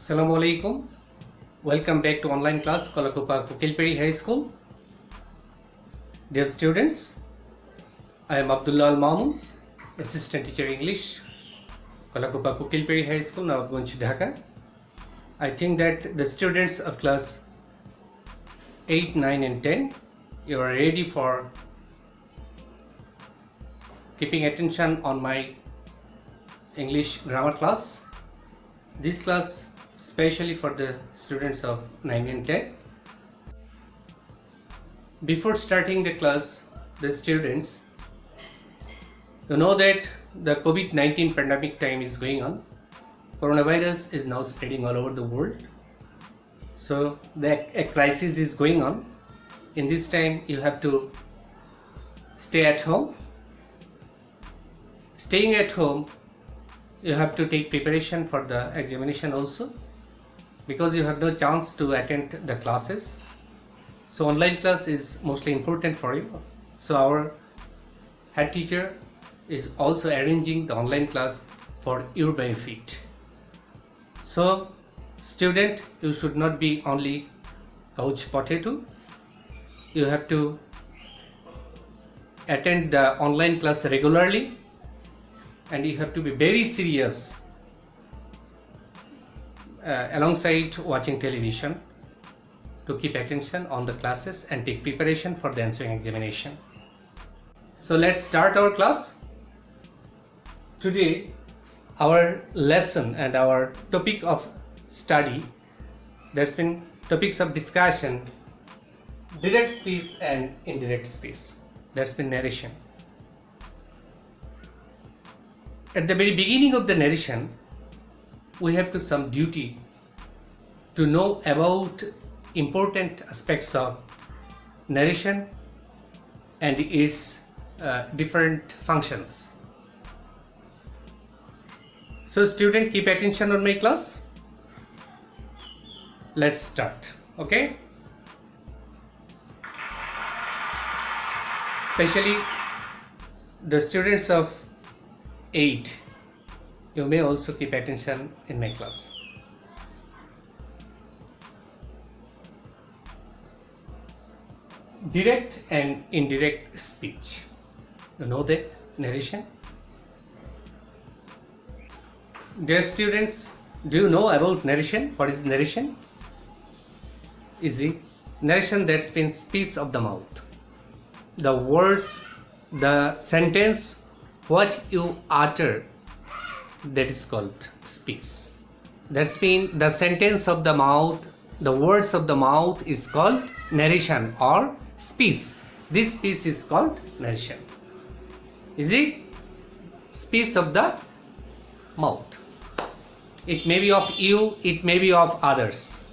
Assalamu alaikum. Welcome back to online class Kalakopa Kukilperi High School. Dear students, I am Abdullah Al Mamun, Assistant Teacher English, Kalakopa Kukilperi High School, Nawabgonj, Dhaka. I think that the students of class 8, 9 and 10, you are ready for keeping attention on my English grammar class. This class especially for the students of 9 and 10. Before starting the class, the students, you know that the COVID-19 pandemic time is going on. Coronavirus is now spreading all over the world. So a crisis is going on. In this time, you have to stay at home. Staying at home, you have to take preparation for the examination also, because you have no chance to attend the classes. So online class is mostly important for you. So our head teacher is also arranging the online class for your benefit. So student, you should not be only couch potato. You have to attend the online class regularly, and you have to be very serious alongside watching television to keep attention on the classes and take preparation for the ensuing examination. So let's start our class. Today our lesson and our topic of study, there's been topics of discussion: direct speech and indirect speech. There's been narration. At the very beginning of the narration, we have to some duty to know about important aspects of narration and its different functions. So student, keep attention on my class. Let's start. Okay, especially the students of 8, you may also keep attention in my class. Direct and indirect speech. You know that narration? Dear students, do you know about narration? What is narration? Easy. Narration, that's been speech of the mouth. The words, the sentence, what you utter, that is called speech. That's been the sentence of the mouth, the words of the mouth is called narration or speech. This speech is called narration. Is it? Speech of the mouth. It may be of you, it may be of others.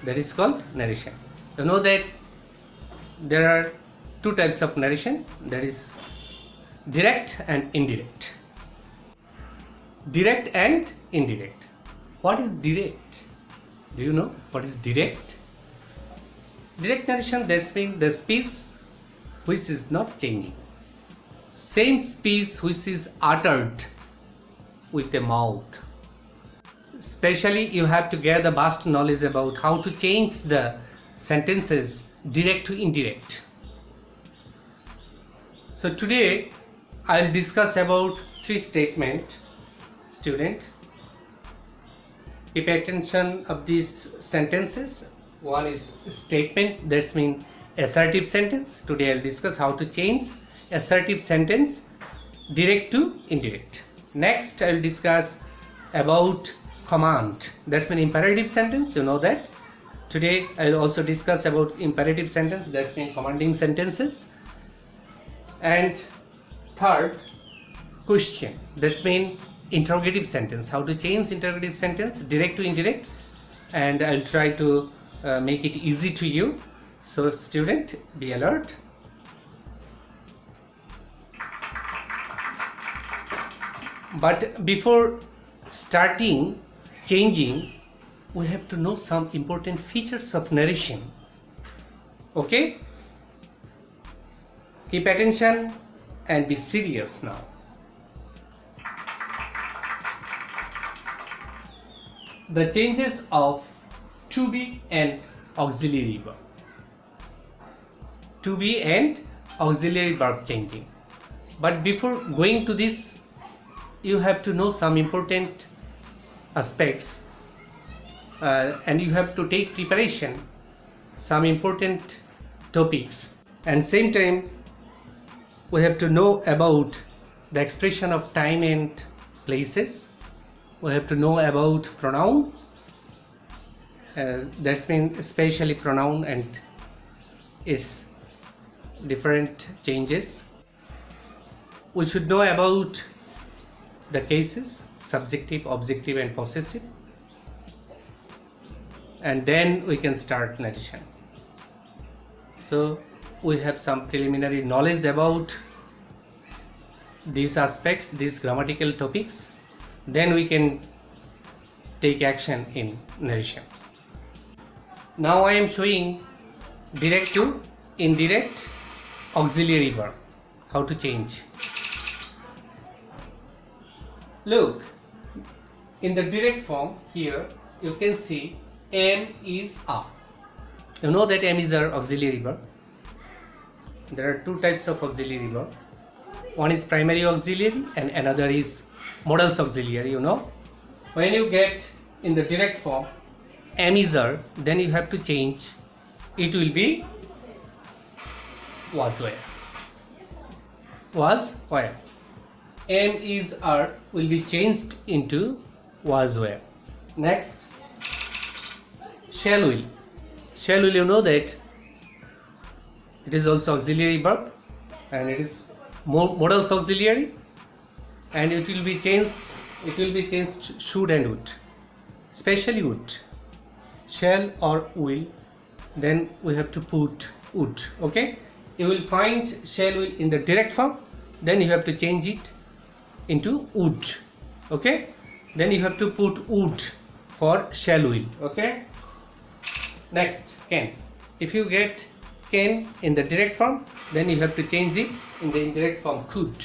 That is called narration. You know that there are two types of narration, that is direct and indirect. Direct and indirect. What is direct? Do you know what is direct? Direct narration, that's mean the speech which is not changing. Same speech which is uttered with the mouth. Especially you have to gather vast knowledge about how to change the sentences direct to indirect. So today I'll discuss about 3 statements. Student, keep attention of these sentences. One is statement, that's mean assertive sentence. Today I'll discuss how to change assertive sentence direct to indirect. Next I'll discuss about command, that's mean imperative sentence. You know that. Today I'll also discuss about imperative sentence, that's mean commanding sentences. And third, question, that's mean interrogative sentence, how to change interrogative sentence direct to indirect, and I'll try to make it easy to you. So student, be alert. But before starting changing, we have to know some important features of narration. Okay, keep attention and be serious now. the changes of to be and auxiliary verb. To be and auxiliary verb changing. But before going to this, you have to know some important aspects and you have to take preparation some important topics, and same time we have to know about the expression of time and places. We have to know about pronoun, that's mean especially pronoun and its different changes. We should know about the cases, subjective, objective and possessive, and then we can start narration. So we have some preliminary knowledge about these aspects, these grammatical topics, then we can take action in narration. Now I am showing direct to indirect auxiliary verb, how to change. Look, in the direct form here you can see am is are. You know that am is our auxiliary verb. There are two types of auxiliary verb. One is primary auxiliary and another is modals auxiliary, you know. When you get in the direct form am is are, then you have to change. It will be was where. Was where. Am is are will be changed into was where. Next, shall will. Shall will, you know that it is also auxiliary verb and it is modals auxiliary, and it will be changed should and would, especially would. Shall or will, then we have to put would. Okay, you will find shall will in the direct form, then you have to change it into would. Okay, then you have to put would for shall will. Okay, next, can. If you get can in the direct form, then you have to change it in the indirect form could.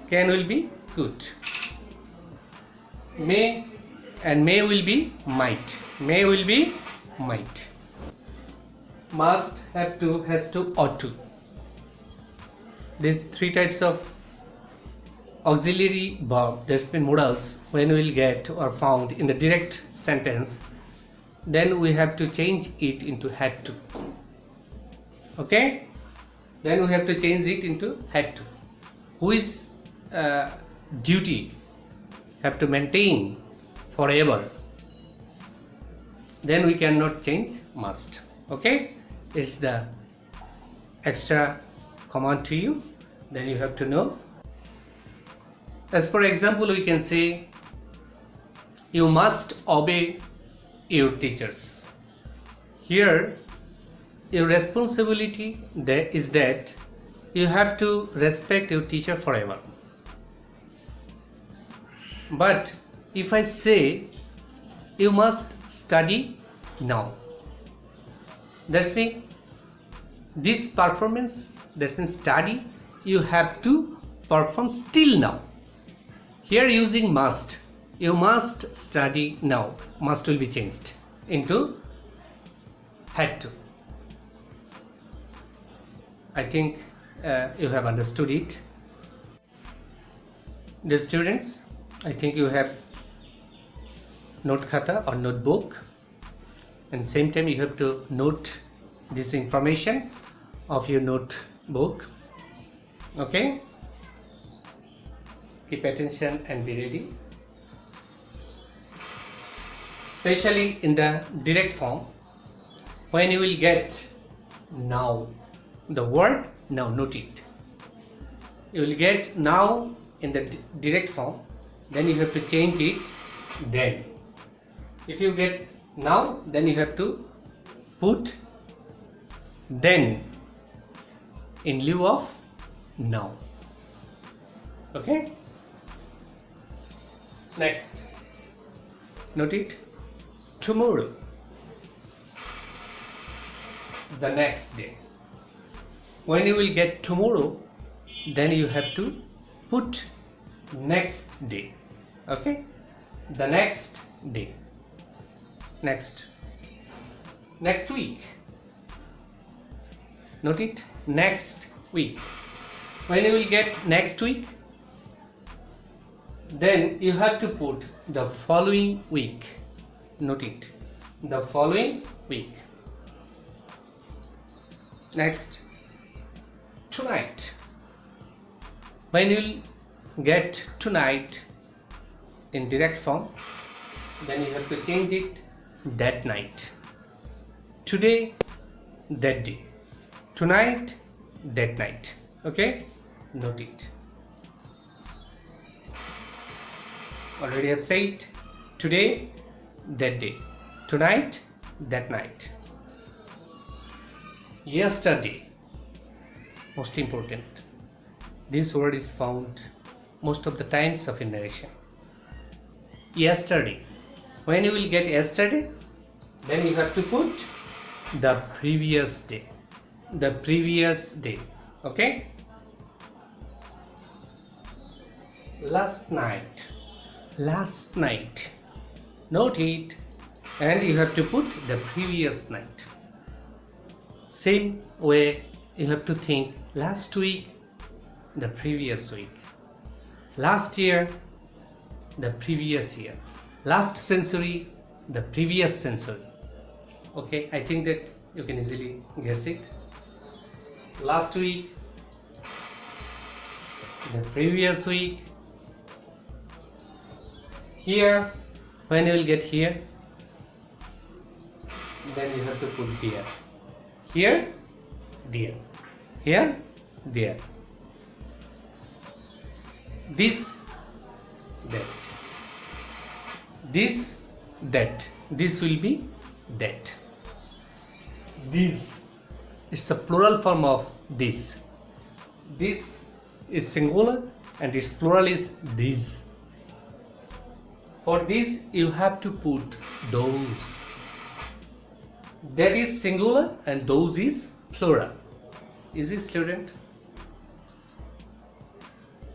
Can will be could. May, and may will be might. May will be might. Must, have to, has to, ought to. These three types of auxiliary verb, that's been modals, when we will get or found in the direct sentence, then we have to change it into had to. Okay, then we have to change it into had to. Who is duty have to maintain forever, then we cannot change must. Okay, it's the extra command to you, then you have to know. As for example, we can say you must obey your teachers. Here your responsibility is that you have to respect your teacher forever. But if I say you must study now, that's mean this performance, that means study, you have to perform still now. Here using must, you must study now, must will be changed into had to. I think you have understood it. Dear students, I think you have note khata or notebook, and same time you have to note this information of your notebook. Okay, keep attention and be ready. Especially in the direct form, when you will get now, the word now, note it. You will get now in the direct form, then you have to change it then. If you get now, then you have to put then in lieu of now. Okay, next, note it. Tomorrow, the next day. When you will get tomorrow, then you have to put next day. Okay, the next day. Next week. Note it, next week. When you will get next week, then you have to put the following week. Note it, the following week. Next, tonight. When you will get tonight in direct form, then you have to change it that night. Today, that day. Tonight, that night. Okay? Note it. Already have said today, that day. Tonight, that night. Yesterday. Most important. This word is found most of the times of narration. Yesterday. When you will get yesterday, then you have to put the previous day. The previous day. Okay? Last night. Last night. Note it, and you have to put the previous night. Same way you have to think last week, the previous week. Last year, the previous year. Last century, the previous century. Okay, I think that you can easily guess it. Last week, the previous week. Here, when you will get here, then you have to put there. Here, there. Here, there. This, that. This, that. This will be that. This. It's the plural form of this. This is singular and its plural is these. For this you have to put those. That is singular and those is plural. Is it, student?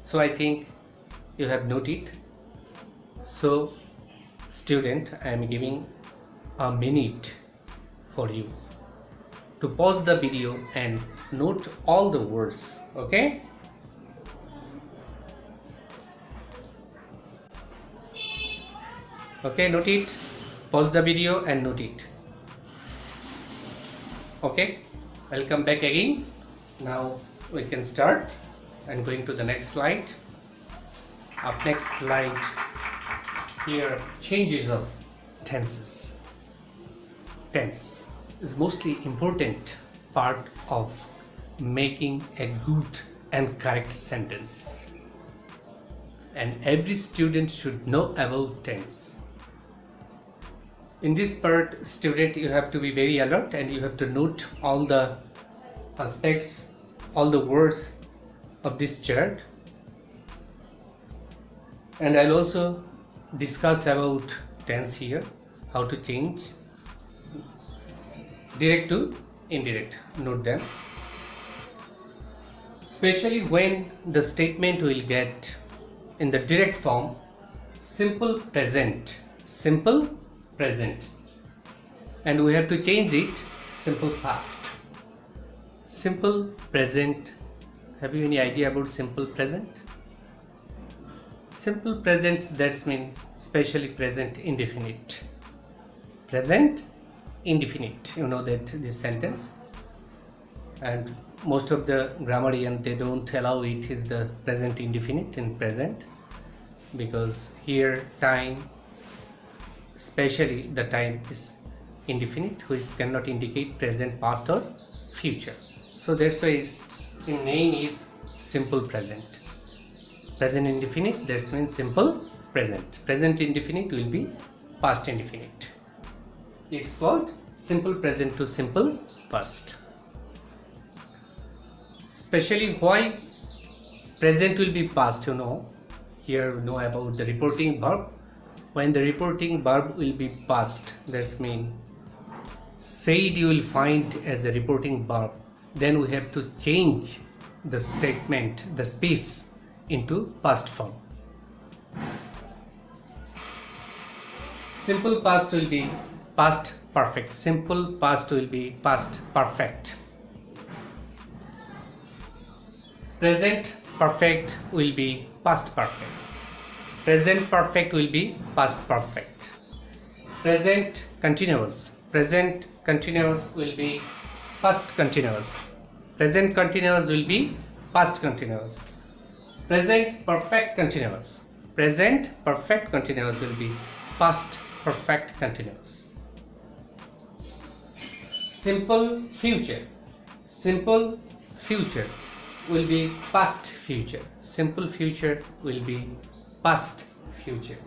So I think you have noted. So student, I am giving a minute for you to pause the video and note all the words. Okay? Okay, note it. Pause the video and note it. Okay, I'll come back again. Now we can start. I'm going to the next slide. Up next slide, here changes of tenses. Tense is mostly important part of making a good and correct sentence. And every student should know about tense. In this part, student, you have to be very alert and you have to note all the aspects, all the words of this chart. And I'll also discuss about tense here, how to change direct to indirect. Note them. Especially when the statement will get in the direct form, simple present. Simple present, and we have to change it simple past. Simple present. Have you any idea about simple present? Simple presents, that's mean specially present indefinite. Present indefinite, you know that this sentence, and most of the grammarian, they don't allow it is the present indefinite in present, because here time, especially the time is indefinite, which cannot indicate present, past or future. So that's why its name is simple present. Present indefinite, that means simple present. Present indefinite will be past indefinite. It's called simple present to simple past. Especially why present will be past, you know. Here you know about the reporting verb. When the reporting verb will be past, that's mean said you will find as a reporting verb, then we have to change the statement, the space, into past form. Simple past will be past perfect. Simple past will be past perfect. Present perfect will be past perfect. Present perfect will be past perfect. Present continuous. Present continuous will be past continuous. Present continuous will be past continuous. Present perfect continuous. Present perfect continuous will be past perfect continuous. Simple future. Simple future will be past future. Simple future will be past future.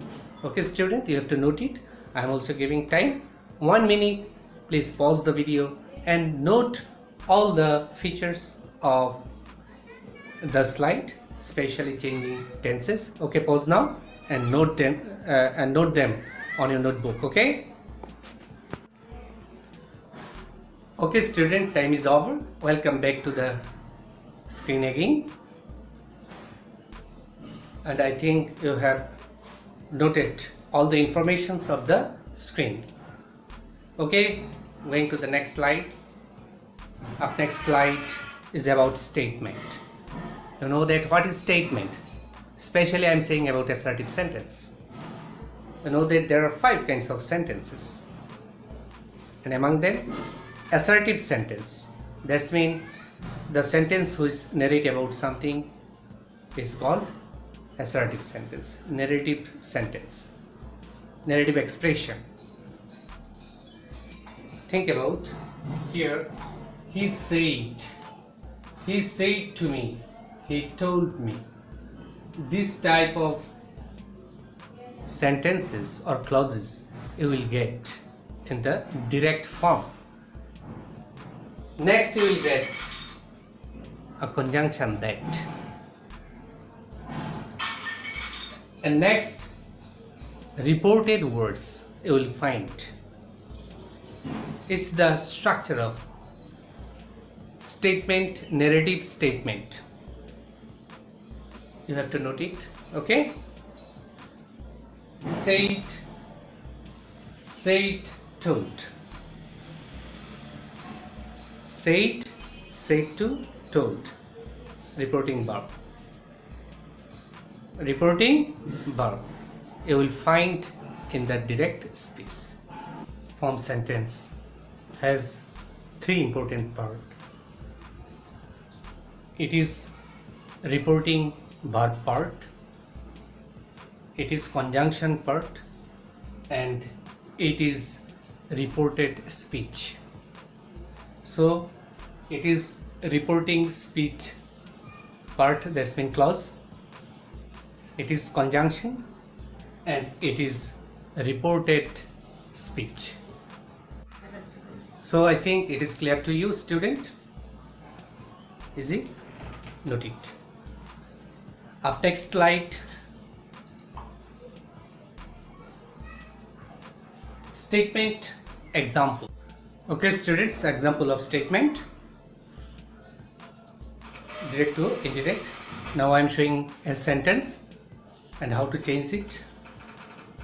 Okay student, you have to note it. I am also giving time 1 minute. Please pause the video and note all the features of the slide, especially changing tenses. Okay, pause now and note them on your notebook. Okay student, time is over. Welcome back to the screen again, and I think you have noted all the informations of the screen. Okay, going to the next slide. Up next slide is about statement. You know that what is statement? Especially I am saying about assertive sentence. You know that there are 5 kinds of sentences, and among them assertive sentence. That means the sentence which narrate about something is called assertive sentence. Narrative sentence, narrative expression. Think about here. He said to me, he told me. This type of sentences or clauses you will get in the direct form. Next you will get a conjunction that, and next reported words you will find. It's the structure of statement, narrative statement. You have to note it. Okay, said, told. Said to, told. Reporting verb. Reporting verb you will find in the direct speech. Form sentence has 3 important parts. It is reporting verb part, it is conjunction part, and it is reported speech. So it is reporting speech part, that's mean clause, it is conjunction, and it is reported speech. So I think it is clear to you student. Is it? Note it. Up next slide. Statement example. Okay students, example of statement. Direct to indirect. Now I am showing a sentence and how to change it.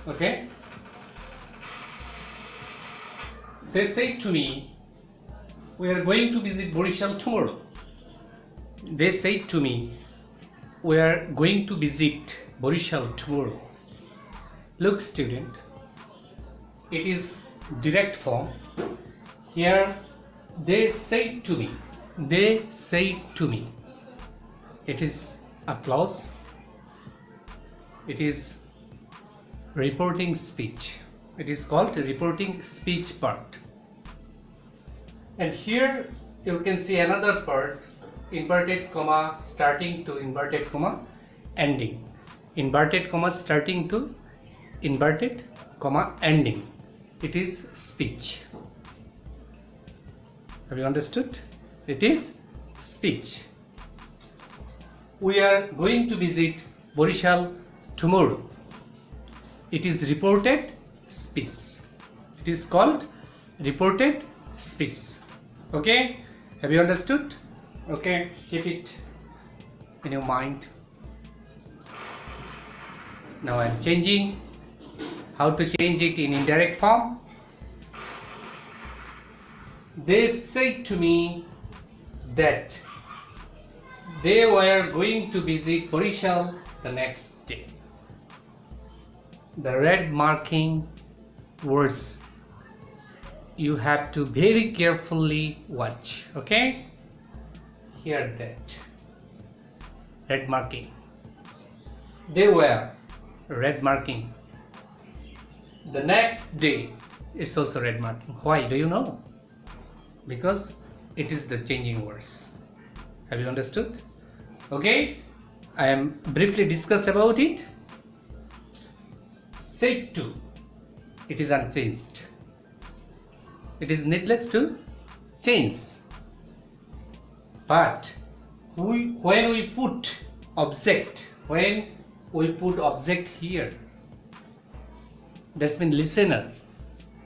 Okay. They said to me, we are going to visit Borishal tomorrow. They said to me, we are going to visit Borishal tomorrow. Look student, it is direct form. Here they said to me. They said to me. It is a clause. It is reporting speech. It is called reporting speech part. And here you can see another part, inverted comma starting to inverted comma ending. Inverted comma starting to inverted comma ending. It is speech. Have you understood? It is speech. We are going to visit Borishal tomorrow. It is reported speech. It is called reported speech. Okay, have you understood? Okay, keep it in your mind. Now I am changing How to change it in indirect form? They said to me that they were going to visit Borishal the next day. The red marking words you have to very carefully watch. Okay? Hear that. Red marking. They were red marking. The next day it's also red marking. Why? Do you know? Because it is the changing words. Have you understood? Okay, I am briefly discuss about it. Said to, it is unchanged. It is needless to change. But when we put object, here, that's mean listener,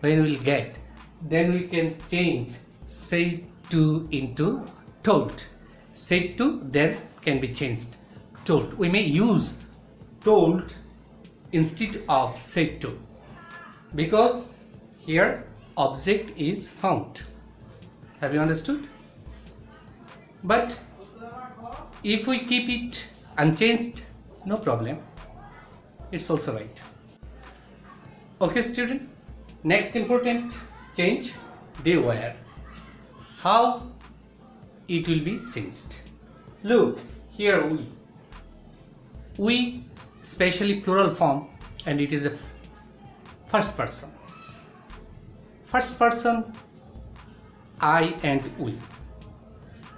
when we will get, then we can change said to into told. Said to then can be changed told. We may use told instead of said to, because here object is found. Have you understood? But if we keep it unchanged, no problem, it's also right. Okay student, next important change, they were. How it will be changed? Look, here we especially plural form, and it is a first person. First person, I and we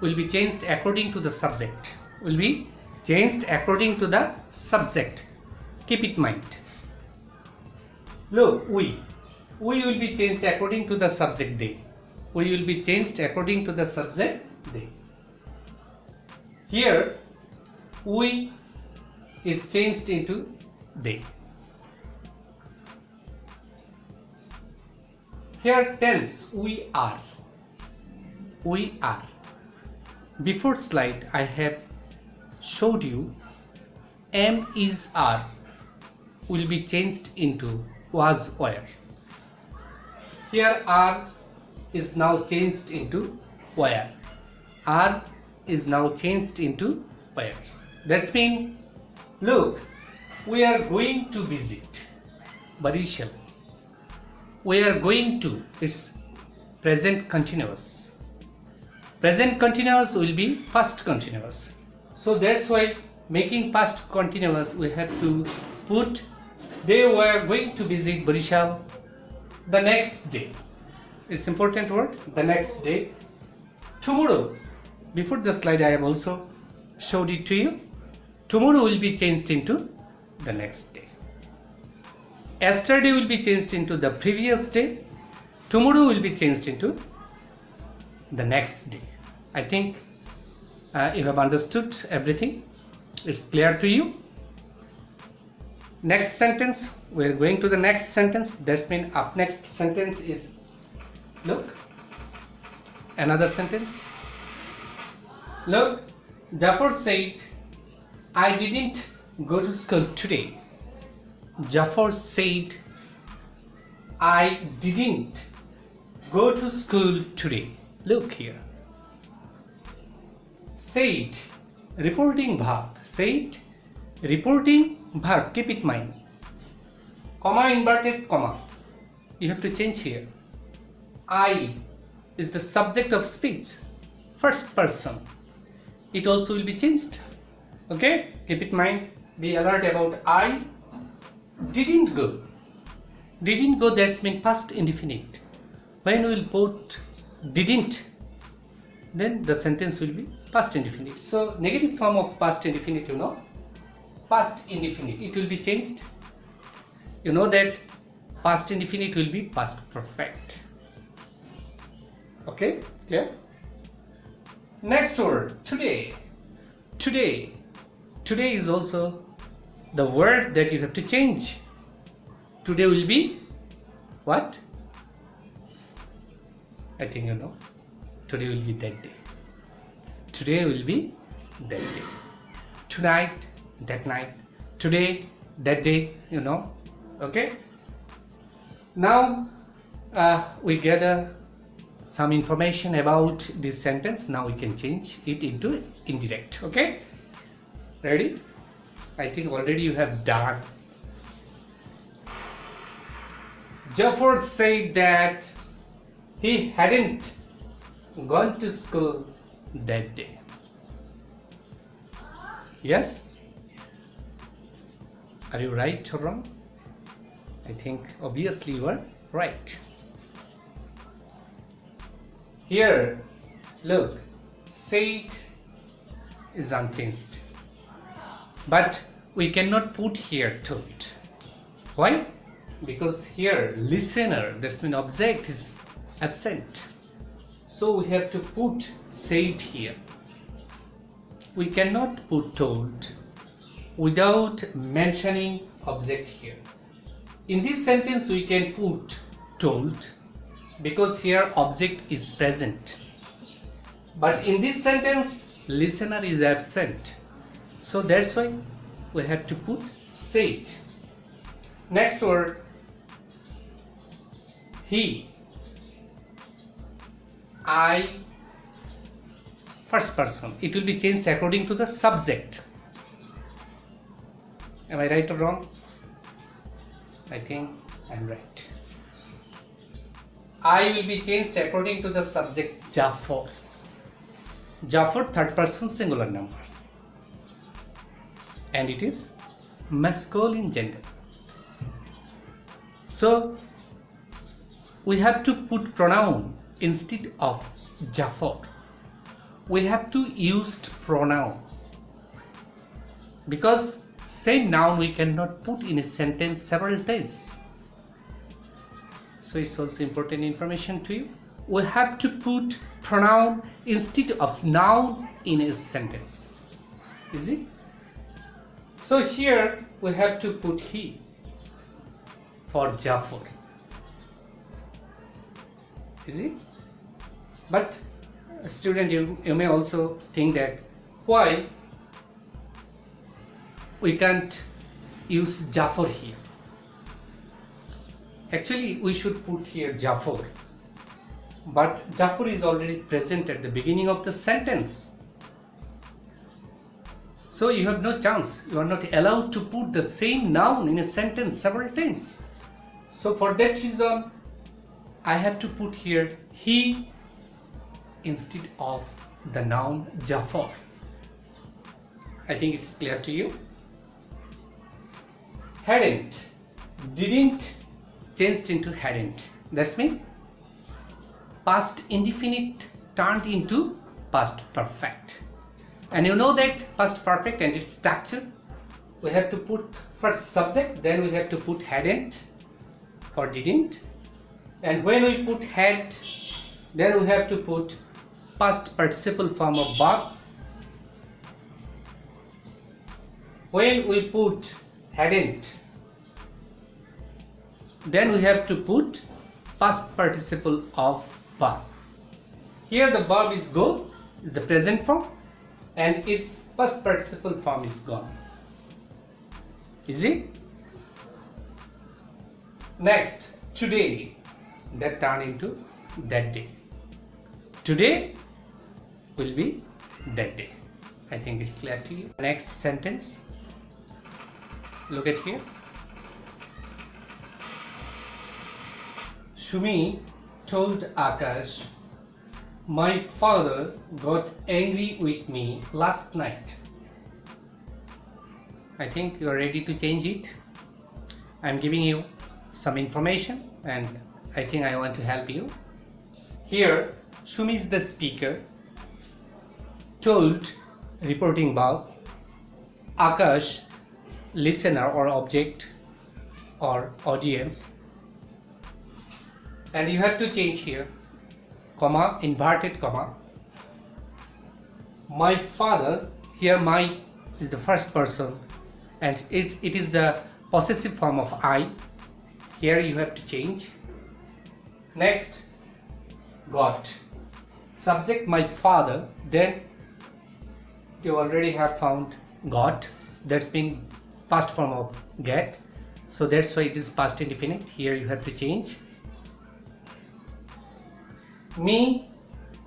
will be changed according to the subject. Will be changed according to the subject. Keep it in mind. Look, we will be changed according to the subject they. We will be changed according to the subject they. Here, we is changed into they. Here tense, we are. We are. Before slide I have showed you am is are will be changed into was were. Here are is now changed into were. Are is now changed into were. That's mean, look, we are going to visit Barishal. We are going to, it's present continuous. Present continuous will be past continuous. So that's why making past continuous we have to put they were going to visit Barishal the next day. It's important word, the next day. Tomorrow, before the slide I have also showed it to you. Tomorrow will be changed into the next day. Yesterday will be changed into the previous day. Tomorrow will be changed into the next day. I think you have understood everything. It's clear to you. Next sentence, we're going to the next sentence. That's mean up next sentence is, look, another sentence. Look, Jafar said, I didn't go to school today. Jafar said, I didn't go to school today. Look here. Said, reporting verb. Said, reporting verb. Keep it in mind. Comma, inverted comma. You have to change here. I is the subject of speech. First person. It also will be changed. Okay? Keep it in mind. Be alert about I didn't go. Didn't go, that's mean past indefinite. When we will put didn't, then the sentence will be past indefinite. So negative form of past indefinite, you know, past indefinite, it will be changed. You know that past indefinite will be past perfect. Okay, clear? Next word, today. Today. Today is also the word that you have to change. Today will be what? I think you know. Today will be that day. Today will be that day. Tonight, that night. Today, that day, you know. Okay? Now we gather some information about this sentence. Now we can change it into indirect. Okay, ready? I think already you have done. Jafar said that he hadn't gone to school that day. Yes? Are you right or wrong? I think obviously you are right. Here, look, said is unchanged. But we cannot put here told. Why? Because here listener, that's mean object, is absent. So we have to put said here. We cannot put told without mentioning object here. In this sentence we can put told because here object is present. But in this sentence listener is absent. So that's why we have to put said. Next word, he, I, first person. It will be changed according to the subject. Am I right or wrong? I think I am right. I will be changed according to the subject Jafar. Jafar, third person singular number. And it is masculine gender. So we have to put pronoun instead of Jafar. We have to use pronoun because same noun we cannot put in a sentence several times. So it's also important information to you. We have to put pronoun instead of noun in a sentence. Is it? So here we have to put he for Jafar. Is it? But student, you may also think that why we can't use Jafar here. Actually we should put here Jafar, but Jafar is already present at the beginning of the sentence. So you have no chance, you are not allowed to put the same noun in a sentence several times. So for that reason I have to put here he instead of the noun Jafar. I think it's clear to you. Hadn't, didn't changed into hadn't. That's mean past indefinite turned into past perfect. And you know that past perfect and its structure, we have to put first subject, then we have to put hadn't for didn't, and when we put had, then we have to put past participle form of verb. When we put hadn't, then we have to put past participle of verb. Here the verb is go, the present form, and its past participle form is gone. Is it? Next, today, that turned into that day. Today will be that day. I think it's clear to you. Next sentence, look at here. Shumi told Akash, my father got angry with me last night. I think you are ready to change it. I am giving you some information and I think I want to help you. Here, Shumi is the speaker, told reporting verb, Akash listener or object or audience, and you have to change here comma, inverted comma. My father, here my is the first person and it is the possessive form of I. Here you have to change. Next, got subject my father, then you already have found got, that's been past form of get. So that's why it is past indefinite. Here you have to change. Me,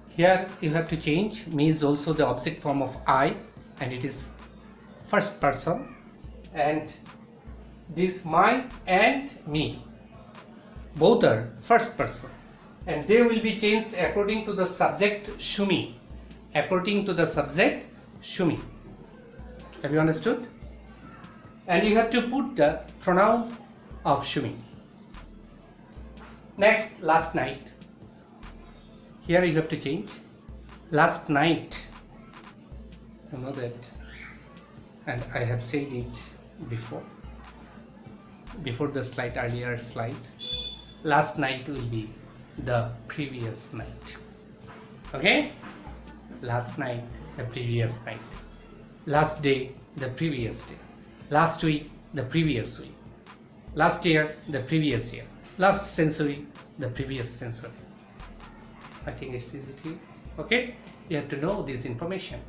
here you have to change. Me is also the object form of I, and it is first person. And this my and me, both are first person, and they will be changed according to the subject Shumi. According to the subject Shumi. Have you understood? And you have to put the pronoun of Shumi. Next, last night. Here you have to change. Last night. You know that. And I have said it before the slide, earlier slide. Last night will be the previous night. Okay? Last night, the previous night. Last day, the previous day. Last week, the previous week. Last year, the previous year. Last century, the previous century. I think it's easy to you. Okay? You have to know this information.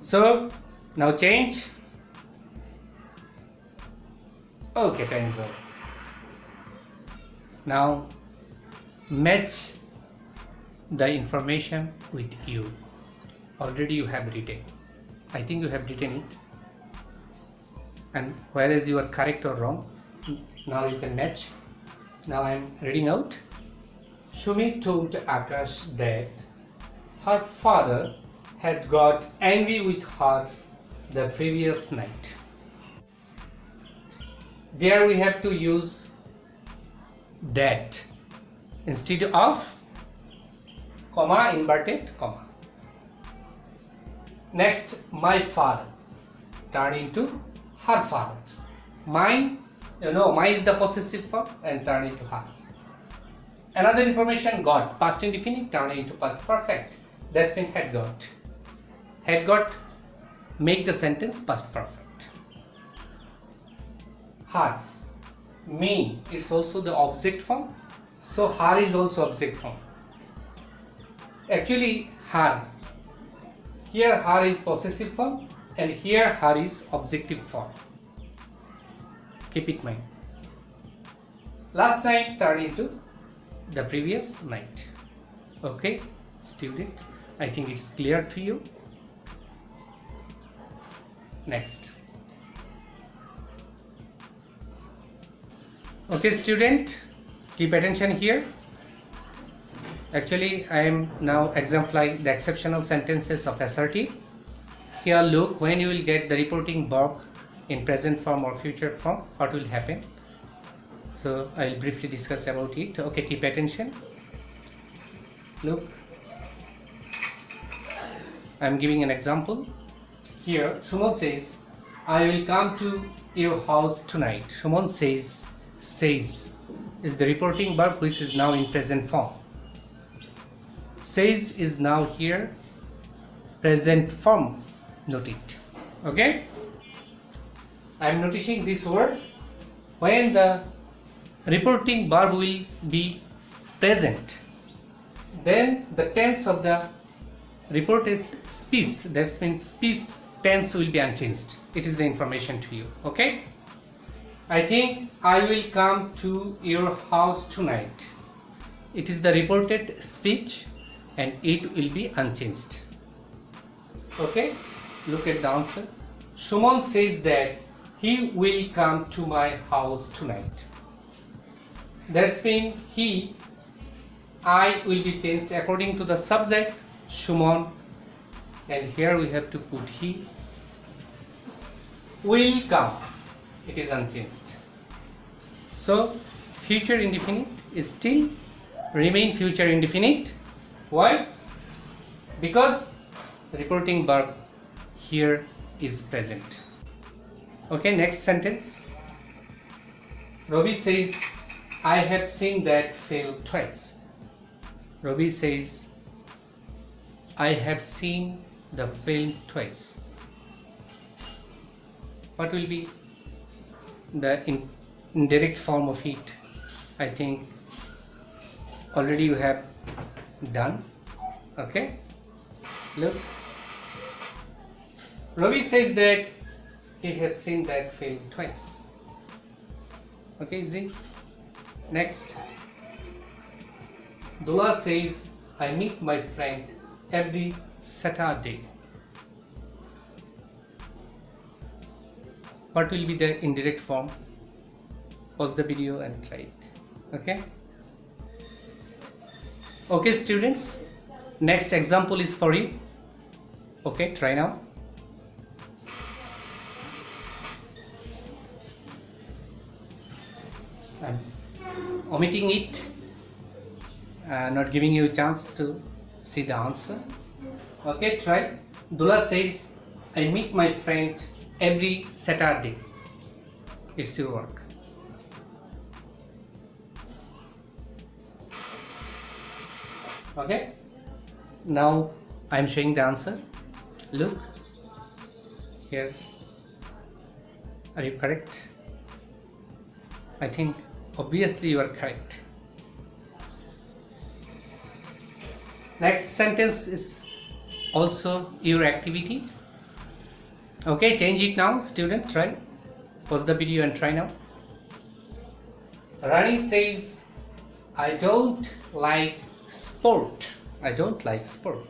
So, now change. Okay, time is over. Now, match the information with you. Already you have written. I think you have written it. And whereas you are correct or wrong, now you can match. Now I am reading out. Shumi told Akash that her father had got angry with her the previous night. There we have to use that instead of comma, inverted comma. Next, my father turn into her father. Mine, mine is the possessive form and turn into her. Another information, got, past indefinite turn into past perfect. That's been had got. Had got, make the sentence past perfect. Her, me, it's also the object form. So her is also object form. Actually, her. Here her is possessive form and here her is objective form. Keep it in mind. Last night turned into the previous night. Okay, student, I think it's clear to you. Next. Okay, student, keep attention here. Actually, I am now exemplifying the exceptional sentences of assertive. Here look, when you will get the reporting verb in present form or future form, what will happen? So I will briefly discuss about it. Okay, keep attention. Look, I am giving an example. Here, Shumon says, I will come to your house tonight. Shumon says is the reporting verb which is now in present form. Says is now here present form. Note it. Okay, I am noticing this word. When the reporting verb will be present, then the tense of the reported speech, that means speech tense, will be unchanged. It is the information to you. Okay, I think I will come to your house tonight. It is the reported speech and it will be unchanged. Okay, look at the answer. Shumon says that he will come to my house tonight. That's mean he, I will be changed according to the subject Shumon, and here we have to put he will come. It is unchanged. So future indefinite is still remain future indefinite. Why? Because the reporting verb here is present. Okay, next sentence. Robbie says, I have seen that film twice. Robbie says, I have seen the film twice. What will be the indirect form of it? I think already you have done. Okay, look, Robbie says that he has seen that film twice. Okay, easy. Next, Dula says, I meet my friend every Saturday. What will be the indirect form? Pause the video and try it. Okay? Okay, students, next example is for you. Okay, try now. I'm omitting it, not giving you a chance to see the answer. Okay, try. Dula says, I meet my friend every Saturday. It's your work. Okay, now I am showing the answer. Look here. Are you correct? I think obviously you are correct. Next sentence is also your activity. Okay, change it now, student. Try. Pause the video and try now. Rani says, I don't like sport. I don't like sport.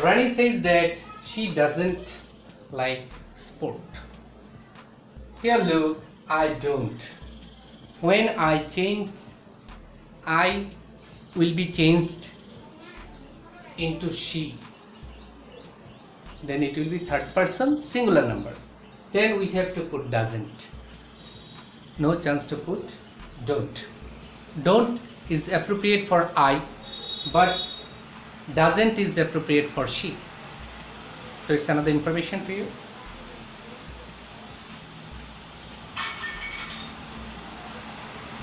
Rani says that she doesn't like sport. Here look, I don't. When I change, I will be changed into she. Then it will be third person singular number. Then we have to put doesn't. No chance to put don't. Don't is appropriate for I, but doesn't is appropriate for she. So it's another information for you.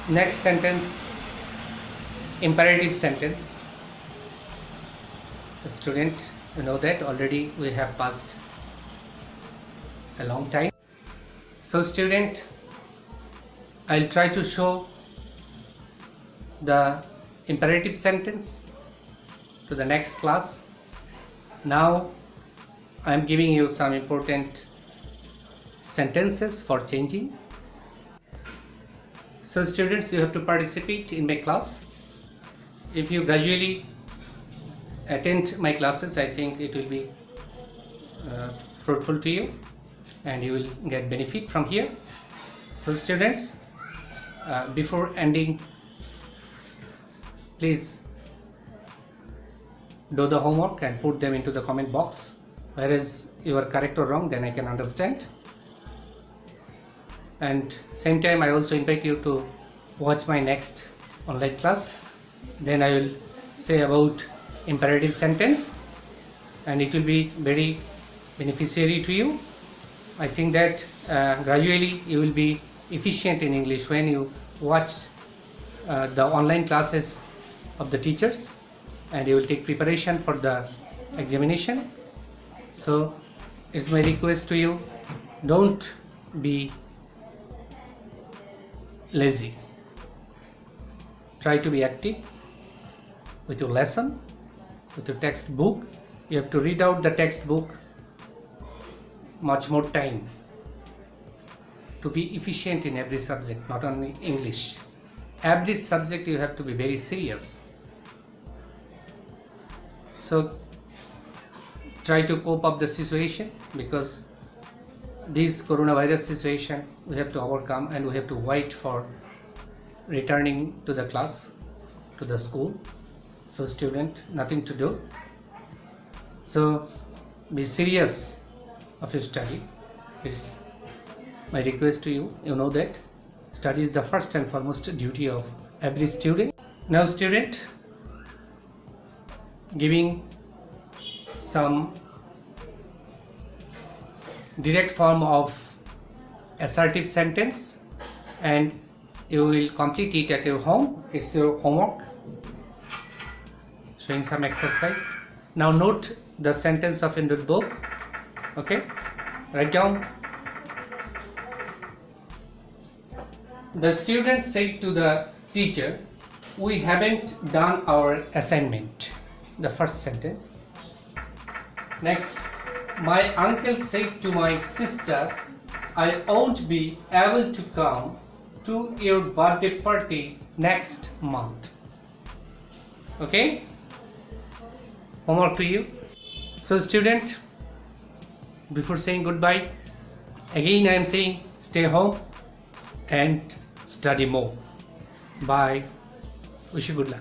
Next sentence, imperative sentence. The student, you know that already we have passed a long time. So student, I'll try to show the imperative sentence to the next class. Now I am giving you some important sentences for changing. So students, you have to participate in my class. If you gradually attend my classes, I think it will be fruitful to you and you will get benefit from here. So students, before ending, please do the homework and put them into the comment box. Whereas you are correct or wrong, then I can understand. And same time, I also invite you to watch my next online class. Then I will say about imperative sentence and it will be very beneficiary to you. I think that gradually you will be efficient in English when you watch the online classes of the teachers and you will take preparation for the examination. So it's my request to you, don't be lazy. Try to be active with your lesson, with your textbook. You have to read out the textbook much more time to be efficient in every subject, not only English. Every subject you have to be very serious. So try to cope up the situation, because this coronavirus situation we have to overcome and we have to wait for returning to the class, to the school. So student, nothing to do. So be serious of your study. It's my request to you. You know that study is the first and foremost duty of every student. Now student, giving some direct form of assertive sentence and you will complete it at your home. It's your homework. Showing some exercise. Now note the sentence of in the book. Okay, write down. The student said to the teacher, we haven't done our assignment. The first sentence. Next, My uncle said to my sister, I won't be able to come to your birthday party next month. Okay? Homework to you. So student, before saying goodbye, again I am saying stay home and study more. Bye. Wish you good luck.